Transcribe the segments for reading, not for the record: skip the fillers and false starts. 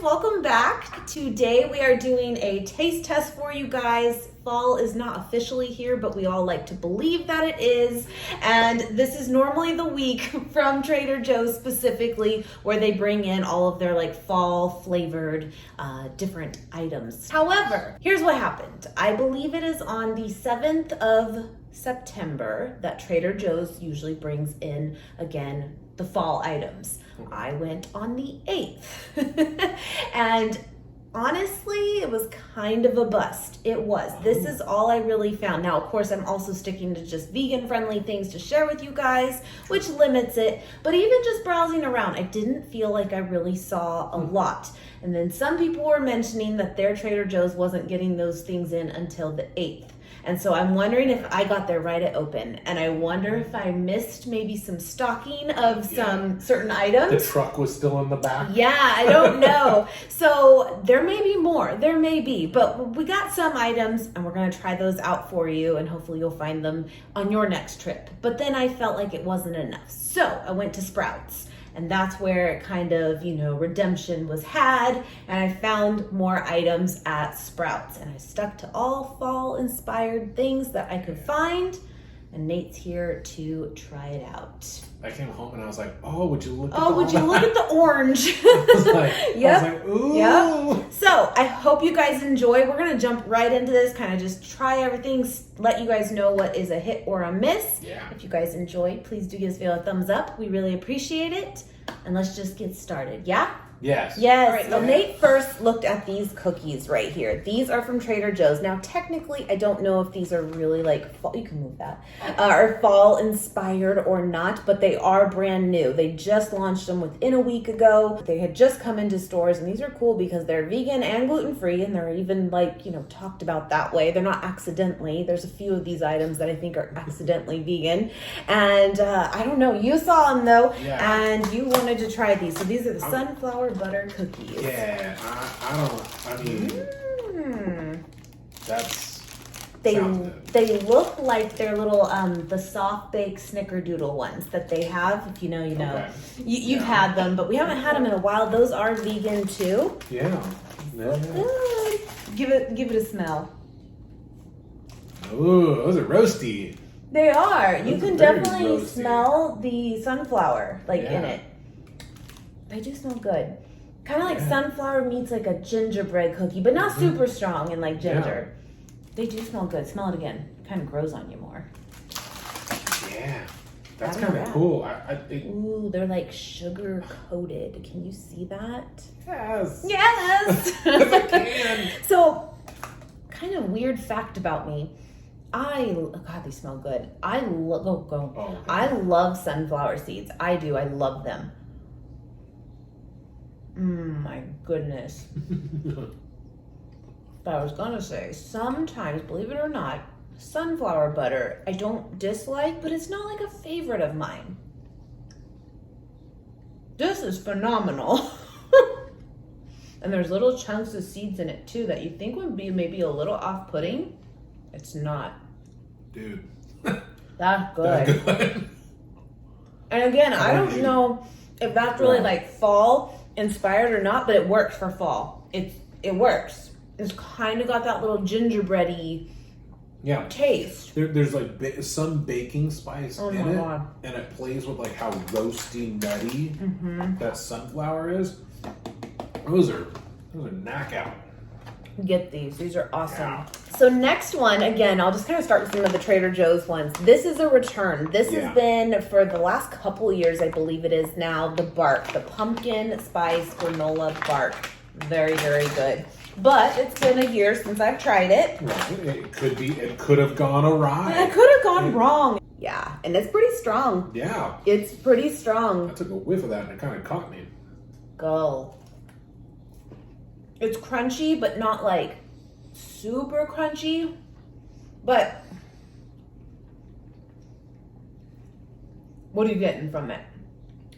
welcome back. Today we are doing a taste test for you guys. Fall is not officially here, but we all like to believe that it is. And this is normally the week from Trader Joe's specifically where they bring in all of their like fall flavored different items. However, here's what happened. I believe it is on the 7th of September that Trader Joe's usually brings in again the fall items. I went on the 8th and honestly, it was kind of a bust. It was. This is all I really found. Now, of course, I'm also sticking to just vegan-friendly things to share with you guys, which limits it. But even just browsing around, I didn't feel like I really saw a lot. And then some people were mentioning that their Trader Joe's wasn't getting those things in until the 8th. And so I'm wondering if I got there right at open. And I wonder if I missed maybe some stocking of some certain items. The truck was still in the back. Yeah, I don't know. So there may be more. There may be. But we got some items and we're going to try those out for you. And hopefully you'll find them on your next trip. But then I felt like it wasn't enough. So I went to Sprouts. And that's where kind of, redemption was had. And I found more items at Sprouts. And I stuck to all fall-inspired things that I could find. And Nate's here to try it out. I came home and I was like, oh, would you look at the orange? I was like, Yep. Ooh. Yep. So I hope you guys enjoy. We're going to jump right into this, kind of just try everything, let you guys know what is a hit or a miss. Yeah. If you guys enjoyed, please do give us a thumbs up. We really appreciate it. And let's just get started. Yeah? Yes. Yes. All right, so Nate first looked at these cookies right here. These are from Trader Joe's. Now, technically, I don't know if these are really like fall, you can move that, or fall inspired or not, but they are brand new. They just launched them within a week ago. They had just come into stores, and these are cool because they're vegan and gluten-free, and they're even talked about that way. They're not accidentally. There's a few of these items that I think are accidentally vegan. And I don't know, you saw them though, and you wanted to try these. So these are the sunflower butter cookies. Yeah, that's they look like they're little the soft baked snickerdoodle ones that they have. If you know, Okay. You've had them, but we haven't had them in a while. Those are vegan too. Yeah. Good. Give it a smell. Ooh, those are roasty. They are. Those you can are very definitely roasty. Smell the sunflower in it. They do smell good. Kind of like sunflower meets like a gingerbread cookie, but not super strong and like ginger. Yeah. They do smell good. Smell it again. It kind of grows on you more. Yeah. That's kind of cool. Ooh, they're like sugar coated. Can you see that? Yes. Yes. I can. So, kind of weird fact about me. God, they smell good. I love sunflower seeds. I do. I love them. My goodness. But I was gonna say, sometimes, believe it or not, sunflower butter I don't dislike, but it's not like a favorite of mine. This is phenomenal. And there's little chunks of seeds in it too that you think would be maybe a little off-putting. It's not. Dude. That's good. And again, I don't know if that's really like fall inspired or not, but it works for fall. It works. It's kind of got that little gingerbready taste. There's like some baking spice in it, God. And it plays with like how roasty nutty that sunflower is. Those are knockout. Get these. These are awesome. Yeah. So next one, again, I'll just kind of start with some of the Trader Joe's ones. This is a return. This has been for the last couple of years, I believe it is now, the pumpkin spice granola bark. Very, very good. But it's been a year since I've tried it. Right. It could have gone awry. It could have gone wrong. Yeah, and it's pretty strong. Yeah. It's pretty strong. I took a whiff of that and it kind of caught me. Go. It's crunchy, but not like super crunchy. But what are you getting from it?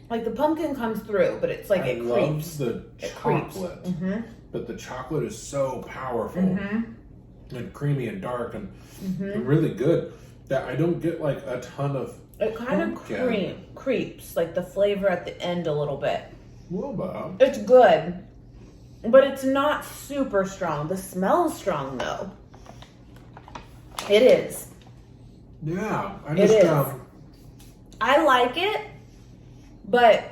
Like the pumpkin comes through, but it's like it creeps. The chocolate, but the chocolate is so powerful and creamy and dark and really good that I don't get like a ton of. It kind of creeps like the flavor at the end a little bit. Well, it's good. but it's not super strong. The smell's strong though. It is. Yeah, I like it, but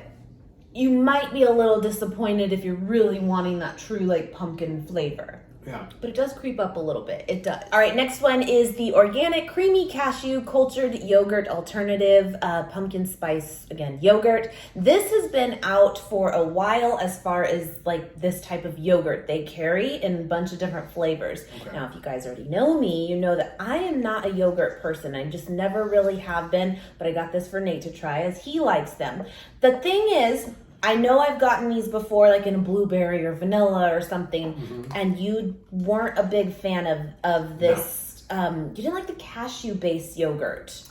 you might be a little disappointed if you're really wanting that true like pumpkin flavor. Yeah. But it does creep up a little bit. It does. All right, next one is the organic creamy cashew cultured yogurt alternative pumpkin spice, again, yogurt. This has been out for a while as far as like this type of yogurt they carry in a bunch of different flavors. Okay. Now, if you guys already know me, you know that I am not a yogurt person. I just never really have been, but I got this for Nate to try as he likes them. The thing is, I know I've gotten these before, like in a blueberry or vanilla or something, and you weren't a big fan of this. No. You didn't like the cashew-based yogurt.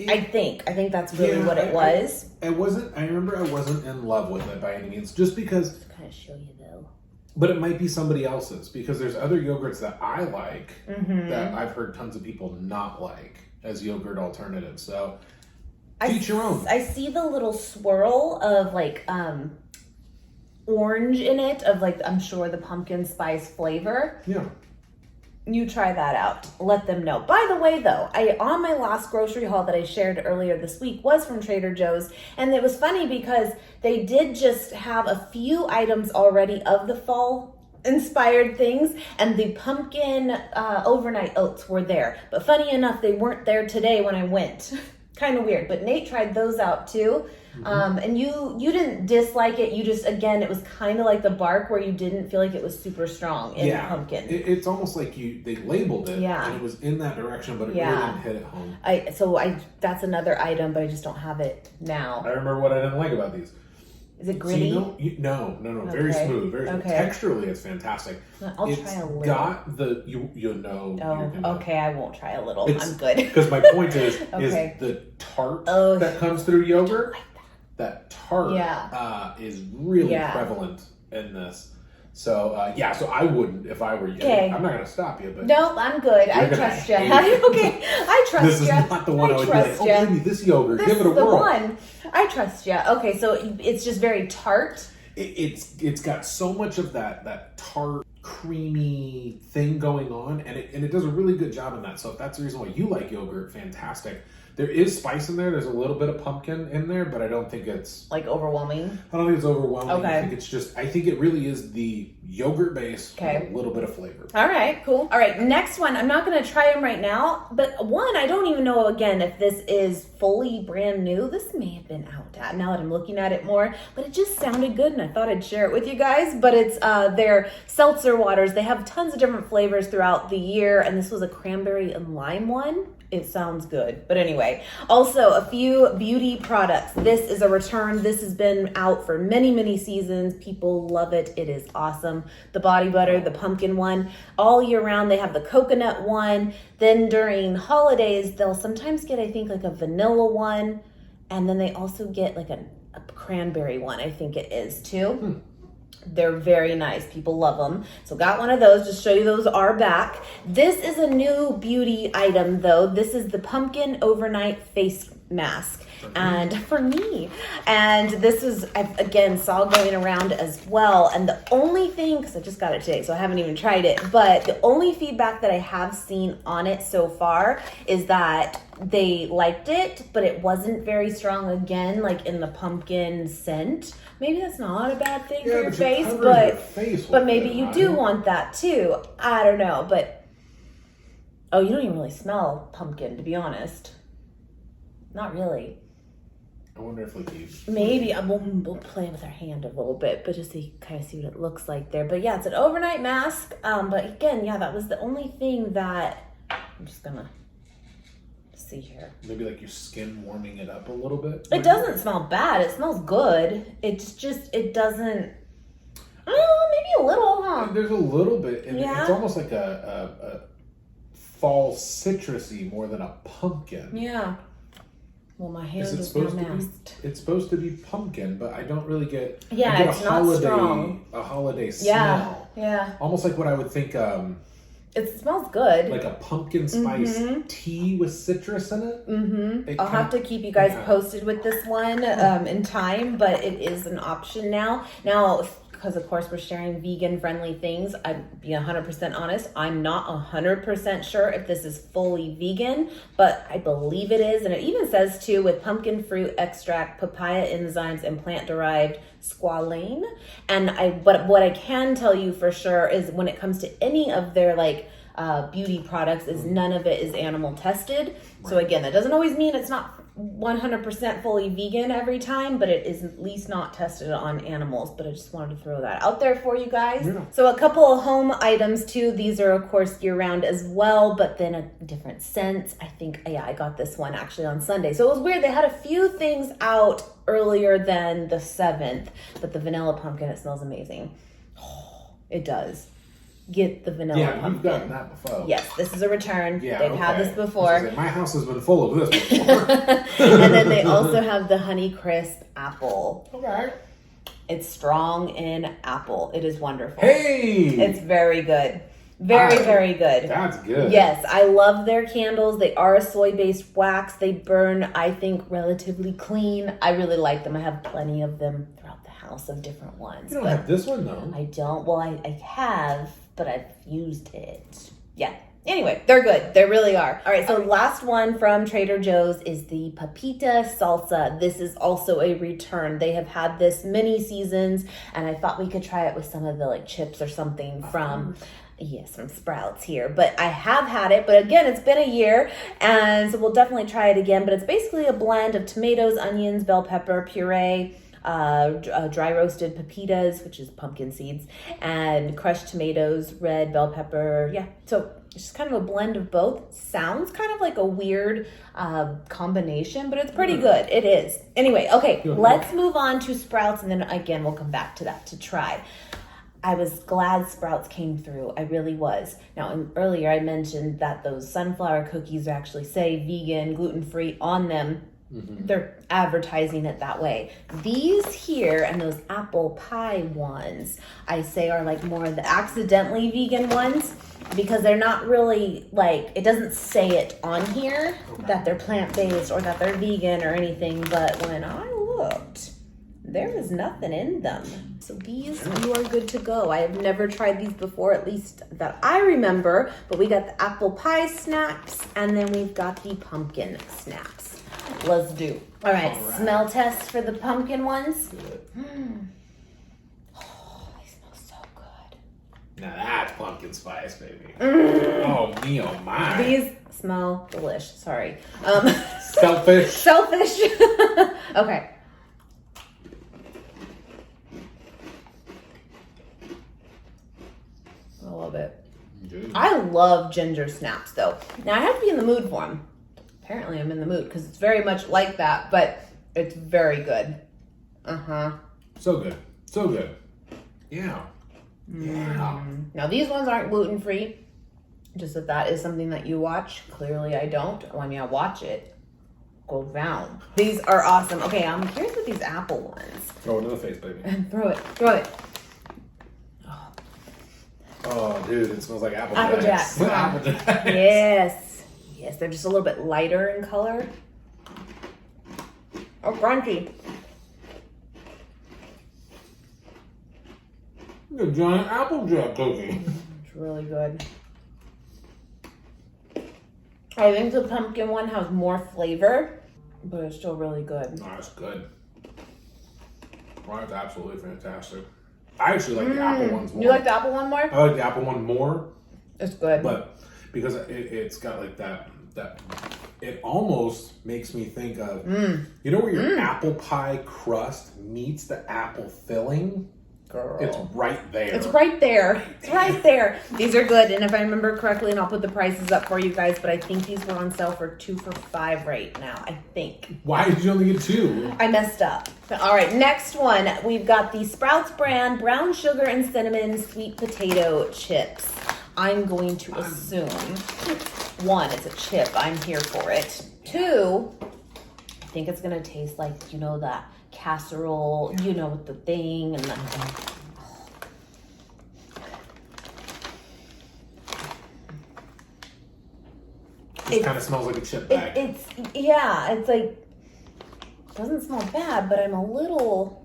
I think that's really what it was. I remember I wasn't in love with it by any means, just because. Just kind of show you though. But it might be somebody else's, because there's other yogurts that I like that I've heard tons of people not like as yogurt alternatives. So. Each your own. I see the little swirl of like orange in it, of like, I'm sure the pumpkin spice flavor. Yeah. You try that out. Let them know. By the way, though, on my last grocery haul that I shared earlier this week was from Trader Joe's, and it was funny because they did just have a few items already of the fall inspired things, and the pumpkin overnight oats were there. But funny enough, they weren't there today when I went. Kind of weird, but Nate tried those out too. And you didn't dislike it. You just, again, it was kind of like the bark where you didn't feel like it was super strong in the pumpkin. It's almost like they labeled it and it was in that direction, but it really didn't hit it home. That's another item, but I just don't have it now. I remember what I didn't like about these. Is it gritty? No. Okay. Very smooth. Very smooth. Texturally, it's fantastic. I'll try a little. Got the you know. Oh, okay. I won't try a little. I'm good. Because my point is the tart that comes through yogurt. Like that tart is really prevalent in this. So so I wouldn't if I were you. Okay. I'm not gonna stop you, but nope, I'm good. I trust you. Okay, I trust you. This is not the one I would be like, give me this yogurt. Give it a whirl. This is the one. I trust you. Okay, so it's just very tart. It's got so much of that tart, creamy thing going on, and it does a really good job in that. So if that's the reason why you like yogurt, fantastic. There is spice in there. There's a little bit of pumpkin in there, but I don't think it's like overwhelming. I don't think it's overwhelming. Okay. I think it really is the yogurt base with a little bit of flavor. All right, cool. All right, next one. I'm not going to try them right now, but one, I don't even know again if this is fully brand new. This may have been out now that I'm looking at it more, but it just sounded good and I thought I'd share it with you guys. But it's their seltzer waters. They have tons of different flavors throughout the year, and this was a cranberry and lime one. It sounds good. But anyway, also a few beauty products. This is a return. This has been out for many, many seasons. People love it. It is awesome. The body butter, the pumpkin one, all year round. They have the coconut one. Then during holidays, they'll sometimes get, I think, like a vanilla one. And then they also get like a cranberry one, I think it is too. They're very nice. People love them. So got one of those. Just show you those are back. This is a new beauty item though. This is the pumpkin overnight face mask. And for me, and this is, I again saw going around as well. And the only thing, because I just got it today, so I haven't even tried it, but the only feedback that I have seen on it so far is that they liked it, but it wasn't very strong again, like in the pumpkin scent. Maybe that's not a bad thing for your face, but maybe you do want that too. I don't know, but you don't even really smell pumpkin, to be honest. Not really. I wonder if maybe we'll play with our hand a little bit, but just so you kind of see what it looks like there. But yeah, it's an overnight mask. But again, that was the only thing that I'm just gonna see here. Maybe like your skin warming it up a little bit. It doesn't smell bad. It smells good. It's just it doesn't. Maybe a little, huh? There's a little bit, and it's almost like a fall citrusy more than a pumpkin. Yeah. Well, my hand is now masked. It's supposed to be pumpkin, but I don't really get. It's not strong. A holiday smell. Yeah. Almost like what I would think. It smells good. Like a pumpkin spice tea with citrus in it. I'll have to keep you guys posted with this one in time, but it is an option now. Now, because of course we're sharing vegan friendly things. I'd be 100% honest. I'm not 100% sure if this is fully vegan, but I believe it is. And it even says too, with pumpkin fruit extract, papaya enzymes, and plant-derived squalane. But what I can tell you for sure is when it comes to any of their like beauty products is none of it is animal tested. Right. So again, that doesn't always mean it's not 100% fully vegan every time, but it is at least not tested on animals. But I just wanted to throw that out there for you guys. Yeah. So a couple of home items too. These are of course year round as well, but then a different scent. I think, yeah, I got this one actually on Sunday. So it was weird. They had a few things out earlier than the 7th, but the vanilla pumpkin, it smells amazing. Oh, it does. Get the vanilla pumpkin. Yeah, you've gotten that before. Yes, this is a return. Yeah, they've had this before. My house has been full of this before. And then they also have the Honey Crisp apple. Okay. It's strong in apple. It is wonderful. Hey! It's very good. Very good. That's good. Yes, I love their candles. They are a soy-based wax. They burn, I think, relatively clean. I really like them. I have plenty of them throughout the house of different ones. You don't have this one, though. I don't. Well, I have, but I've used it. Yeah. Anyway, they're good. They really are. All right, so last one from Trader Joe's is the Pepita Salsa. This is also a return. They have had this many seasons, and I thought we could try it with some of the like chips or something from... Yes, from Sprouts here, but I have had it, but again, it's been a year, and so we'll definitely try it again, but it's basically a blend of tomatoes, onions, bell pepper, puree, dry roasted pepitas, which is pumpkin seeds, and crushed tomatoes, red bell pepper, yeah, so it's just kind of a blend of both. Sounds kind of like a weird combination, but it's pretty good. It is. Anyway, okay, let's move on to Sprouts, and then again, we'll come back to that to try. I was glad Sprouts came through. I really was. Now, earlier I mentioned that those sunflower cookies actually say vegan, gluten-free on them. Mm-hmm. They're advertising it that way. These here and those apple pie ones, I say are like more of the accidentally vegan ones because they're not really like, it doesn't say it on here that they're plant-based or that they're vegan or anything, but when I looked, there is nothing in them. So these, you are good to go. I have never tried these before, at least that I remember, but we got the apple pie snaps and then we've got the pumpkin snaps. Let's do. All right, smell test for the pumpkin ones. Oh, they smell so good. Now that's pumpkin spice, baby. Oh, me, oh my. These smell delish. Sorry. Selfish. Selfish. Okay. I love it. Good. I love ginger snaps though. Now I have to be in the mood for them. Apparently I'm in the mood because it's very much like that, but it's very good. So good. So good. Yeah. Yeah. Now these ones aren't gluten-free. Just that is something that you watch. Clearly I don't. Well, I mean, I watch it go down. These are awesome. Okay, I'm curious with these apple ones. Throw it in the face, baby. Throw it. Throw it. Oh, dude, it smells like Apple Jacks. Apple Jacks. Yes. Yes, they're just a little bit lighter in color. Oh, crunchy. A giant Apple Jack cookie. It's really good. I think the pumpkin one has more flavor, but it's still really good. Oh, that's good. Well, that's absolutely fantastic. I actually like the apple ones more. You like the apple one more? I like the apple one more. It's good. But because it's got like that it almost makes me think of, you know where your apple pie crust meets the apple filling? Girl. It's right there. It's right there. It's right there. These are good. And if I remember correctly, and I'll put the prices up for you guys, but I think these were on sale for 2 for $5 right now. I think. Why did you only get 2? I messed up. All right, next one. We've got the Sprouts brand brown sugar and cinnamon sweet potato chips. I'm going to assume, 1, it's a chip. I'm here for it. 2, I think it's going to taste like, you know, that casserole, you know, with the thing and the... It kind of smells like a chip bag. It's like, it doesn't smell bad, but I'm a little...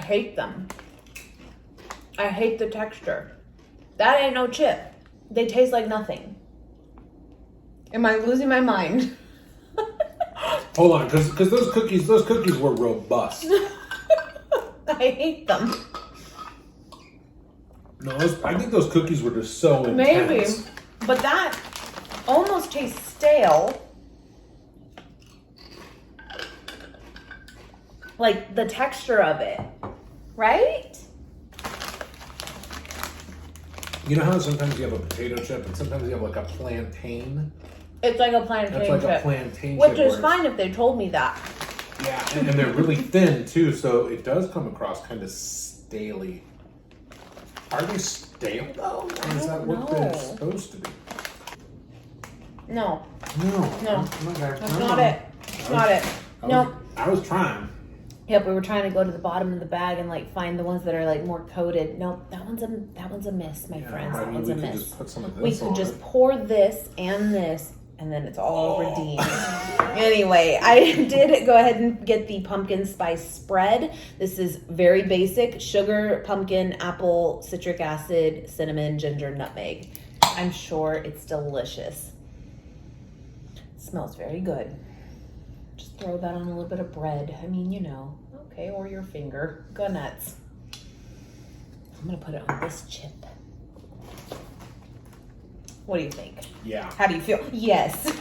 hate them. I hate the texture. That ain't no chip. They taste like nothing. Am I losing my mind? Hold on, because those cookies were robust. I hate them. No, I think those cookies were just so intense. Maybe, but that almost tastes stale. Like the texture of it, right? You know how sometimes you have a potato chip and sometimes you have like a plantain? It's like a plantain That's like chip. a plantain Which chip. is fine if they told me that. Yeah, and they're really thin too, so it does come across kind of staley. Are they stale though? Or is that what they're supposed to be? No. No. That's not it. It's not it. No. I was trying. Yep, we were trying to go to the bottom of the bag and like find the ones that are like more coated. Nope, that one's a miss, my friends. That one's a miss. Just put some of this We could on just it. pour this, and then it's all redeemed. Anyway, I did go ahead and get the pumpkin spice spread. This is very basic: sugar, pumpkin, apple, citric acid, cinnamon, ginger, nutmeg. I'm sure it's delicious. It smells very good. Just throw that on a little bit of bread. I mean, you know, okay, or your finger. Go nuts. I'm gonna put it on this chip. What do you think? Yeah. How do you feel? Yes.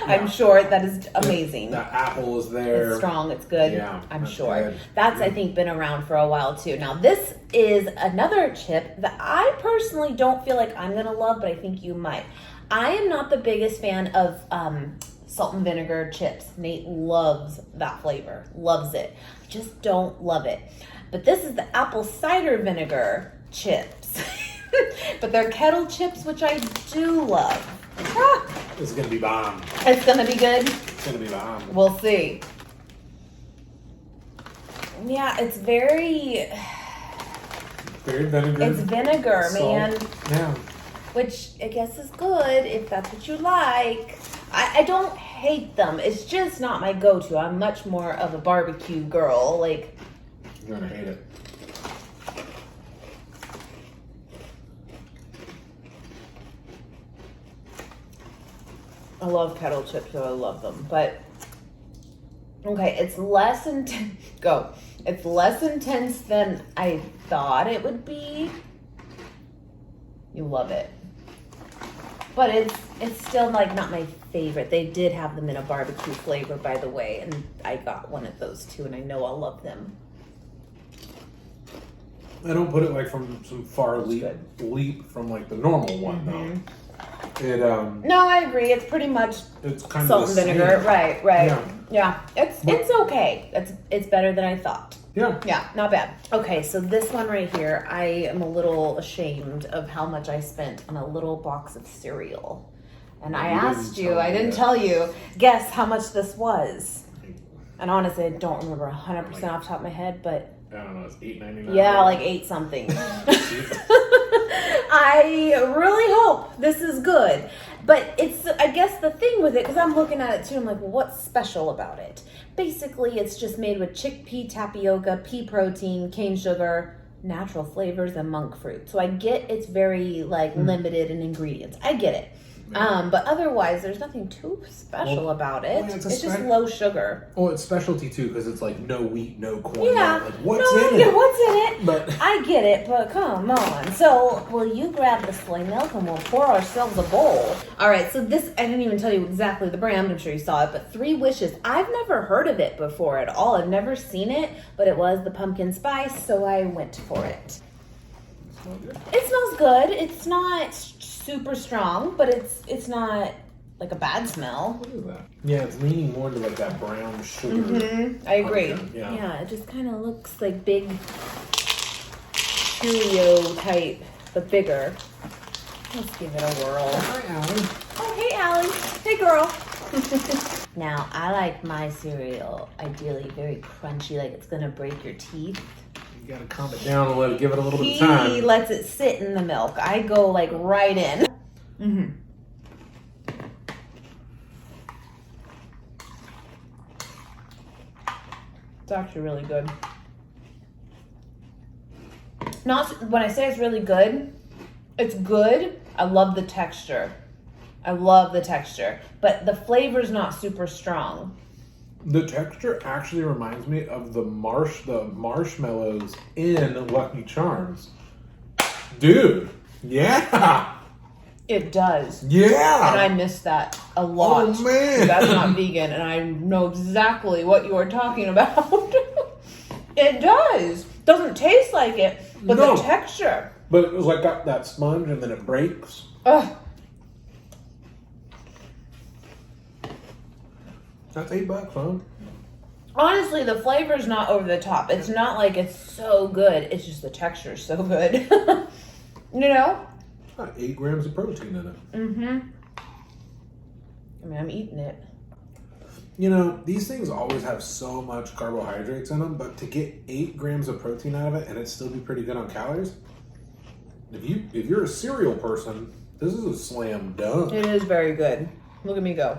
I'm sure that is amazing. The apple is there. It's strong, it's good. Yeah, I'm that's sure. good. That's, I think, been around for a while too. Now, this is another chip that I personally don't feel like I'm gonna love, but I think you might. I am not the biggest fan of salt and vinegar chips. Nate loves that flavor, loves it. I just don't love it. But this is the apple cider vinegar chips. But they're Kettle Chips, which I do love. It's gonna be bomb. It's gonna be good. It's gonna be bomb. We'll see. Yeah, it's very vinegar. It's vinegar, salt. man. Yeah. Which I guess is good if that's what you like. I don't hate them. It's just not my go-to. I'm much more of a barbecue girl. Like, you're gonna hate it. I love Kettle Chips, so I love them. But okay, it's less intense. It's less intense than I thought it would be. You love it. But it's still like not my favorite. They did have them in a barbecue flavor, by the way, and I got one of those too, and I know I'll love them. I don't put it like from some far leap from like the normal one though. It No, I agree. It's pretty much it's kind salt of and vinegar. same. Right. Yeah. It's okay. It's better than I thought. Yeah. Yeah, not bad. Okay, so this one right here, I am a little ashamed of how much I spent on a little box of cereal. And I asked you, I didn't tell you, guess how much this was. And honestly, I don't remember 100% off the top of my head, but I don't know, it's $8.99. yeah, like 8 something. I really hope this is good. But it's, I guess the thing with it, because I'm looking at it too, I'm like, well, what's special about it? Basically, it's just made with chickpea, tapioca, pea protein, cane sugar, natural flavors, and monk fruit. So I get it's very like limited in ingredients. I get it. But otherwise, there's nothing too special about it. yeah, it's just low sugar. Oh, it's specialty too because it's like no wheat, no corn. Yeah. Like, what's in it? What's in it? But I get it, but come on. So, will you grab the soy milk and we'll pour ourselves a bowl? All right, so this, I didn't even tell you exactly the brand. I'm sure you saw it, but 3 Wishes. I've never heard of it before at all. I've never seen it, but it was the pumpkin spice, so I went for it. It smells good. It's not super strong, but it's not like a bad smell. what is that? Yeah, it's leaning more to like that brown sugar. I agree. pumpkin, Yeah, it just kind of looks like big Cheerio type, but bigger. Let's give it a whirl. Hi, Alan. Oh, hey, Allie. Hey, girl. Now, I like my cereal ideally very crunchy, like it's gonna break your teeth. You gotta calm it down and give it a little bit He of time. lets it sit in the milk. I go like right in. It's actually really good. not, when I say it's really good, it's good. I love the texture. But the flavor's not super strong. The texture actually reminds me of the marshmallows in Lucky Charms. Dude, yeah. It does. Yeah. And I miss that a lot. Oh, man. That's not vegan, and I know exactly what you are talking about. It does. Doesn't taste like it, but No. the texture. But it was like got that sponge and then it breaks. Ugh. That's $8, huh? Honestly, the flavor's not over the top. It's not like it's so good. It's just the texture's so good. You know? Got 8 grams of protein in it. Mm-hmm. I mean, I'm eating it. You know, these things always have so much carbohydrates in them, but to get 8 grams of protein out of it and it still be pretty good on calories, if you're a cereal person, this is a slam dunk. It is very good. Look at me go.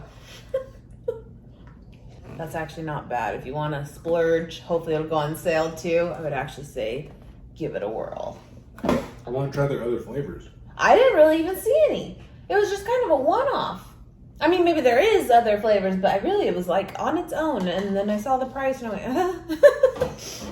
That's actually not bad. If you want to splurge, hopefully it'll go on sale too. I would actually say give it a whirl. I want to try their other flavors. I didn't really even see any. It was just kind of a one-off. I mean, maybe there is other flavors, but it was like on its own. And then I saw the price and I went,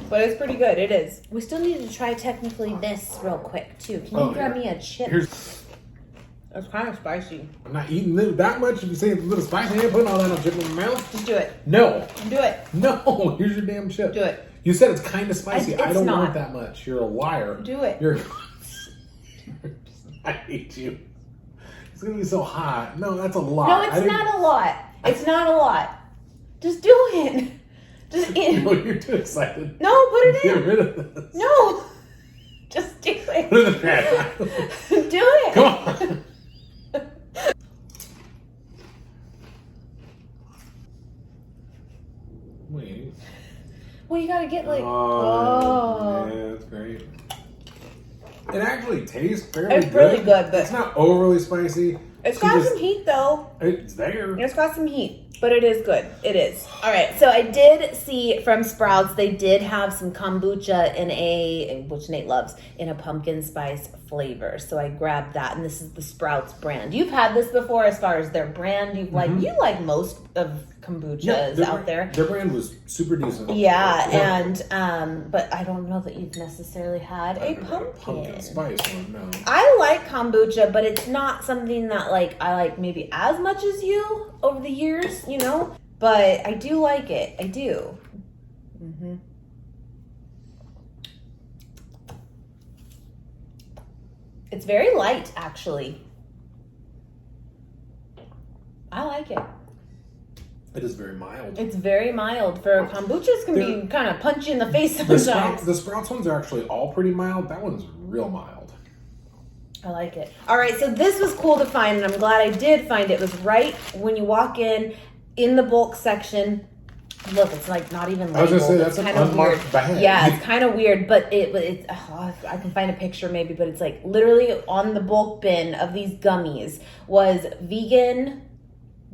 but it's pretty good. It is. We still need to try technically this real quick too. Can you grab me a chip? It's kind of spicy. I'm not eating it that much. If you say it's a little spicy, I ain't putting all that on chip in my mouth. Just do it. No. Do it. No. Here's your damn chip. Do it. You said it's kind of spicy. It's I don't not. want that much. You're a liar. Do it. I hate you. It's gonna be so hot. No, that's a lot. No, it's not a lot. It's not a lot. Just do it. Just eat it. No, you're too excited. No, put it Get in. rid of this. No. Just do it. Put it in the pan. Do it. Come on. Wait. Well, you gotta get like. Yeah, that's great. It actually tastes fairly It's good. really good, but it's not overly spicy. it's got some heat though. It's there. It's got some heat, but it is good. It is. All right, so I did see from Sprouts, they did have some kombucha which Nate loves, in a pumpkin spice flavor. So I grabbed that, and this is the Sprouts brand. You've had this before as far as their brand. You like most of kombuchas out there. Their brand was super decent. Yeah, and but I don't know that you've necessarily had a pumpkin spice one. No. I like kombucha, but it's not something that I like maybe as much as you over the years, you know. But I do like it. I do. Mm-hmm. It's very light, actually. I like it. It is very mild. It's very mild. For kombuchas can be kind of punchy in the face sometimes. The Sprouts ones are actually all pretty mild. That one's real mild. I like it. All right, so this was cool to find, and I'm glad I did find it. It was right when you walk in the bulk section. Look, it's like not even labeled. I was gonna say that's kind an of weird. unmarked bag. Yeah, it's kind of weird, but it's I can find a picture maybe, but it's like literally on the bulk bin of these gummies was vegan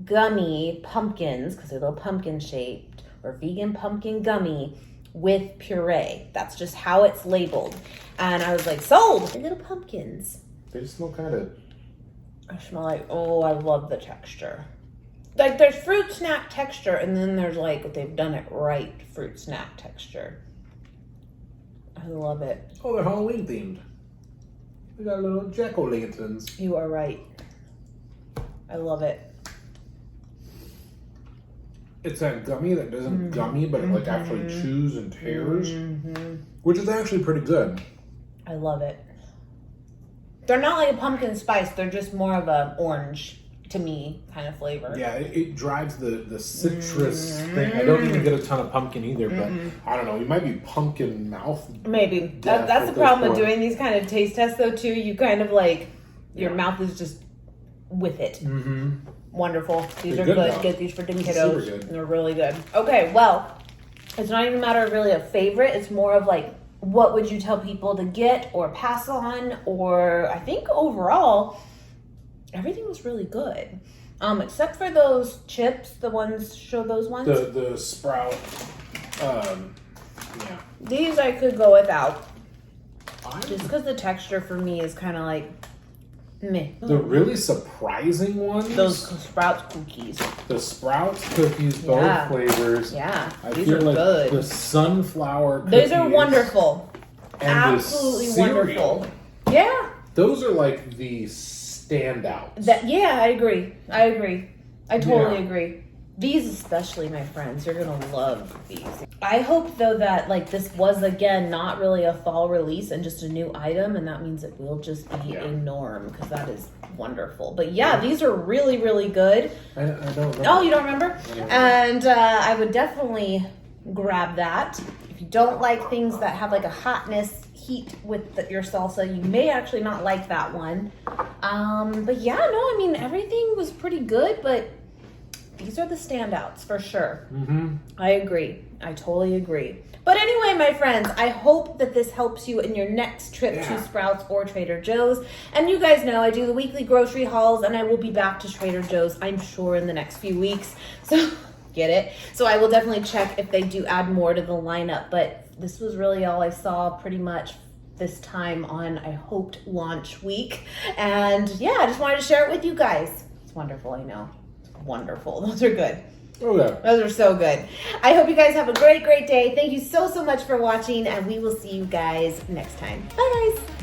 gummy pumpkins, because they're little pumpkin shaped, or vegan pumpkin gummy with puree. That's just how it's labeled. And I was like, sold! Little pumpkins. They just smell kind of... I smell like, oh, I love the texture. Like, there's fruit snack texture, and then there's they've done it right fruit snack texture. I love it. Oh, they're Halloween themed. We got little jack-o'-lanterns. You are right. I love it. It's that gummy that doesn't gummy, but it actually chews and tears, which is actually pretty good. I love it. They're not like a pumpkin spice. They're just more of a orange, to me, kind of flavor. Yeah, it drives the citrus thing. I don't even get a ton of pumpkin either, but I don't know. You might be pumpkin mouth. Maybe. That's the problem with doing these kind of taste tests, though, too. You kind of your mouth is just with it. Mm-hmm. Wonderful. These are good. Get these for dim kiddos. They're really good. Okay, well, it's not even a matter of really a favorite. It's more of what would you tell people to get or pass on? Or I think overall, everything was really good. Except for those chips, the ones, show those ones. The Sprout, yeah. These I could go without. I Just because the texture for me is kind of like meh. The really surprising ones, Those Sprouts cookies. the Sprouts cookies, both Yeah. flavors. Yeah, I these feel are like good. the sunflower cookies. Those are wonderful. And Absolutely the cereal, wonderful. Yeah. those are like the standouts. I agree. I totally Yeah. agree. These especially, my friends, you're gonna love these. I hope though that like this was again not really a fall release and just a new item, and that means it will just be a norm because that is wonderful. But yeah, these are really, really good. I don't remember. Oh, you don't remember? I don't And I would definitely grab that. If you don't like things that have like a heat with your salsa, you may actually not like that one. But yeah, no, I mean, everything was pretty good, but these are the standouts for sure. Mm-hmm. I agree. I totally agree. But anyway, my friends, I hope that this helps you in your next trip to Sprouts or Trader Joe's. And you guys know I do the weekly grocery hauls, and I will be back to Trader Joe's, I'm sure, in the next few weeks. So, get it? So I will definitely check if they do add more to the lineup. But this was really all I saw pretty much this time on, I hoped, launch week. And yeah, I just wanted to share it with you guys. It's wonderful, I know. Wonderful. Those are good. Oh yeah. Those are so good. I hope you guys have a great, great day. Thank you so, so much for watching, and we will see you guys next time. Bye, guys.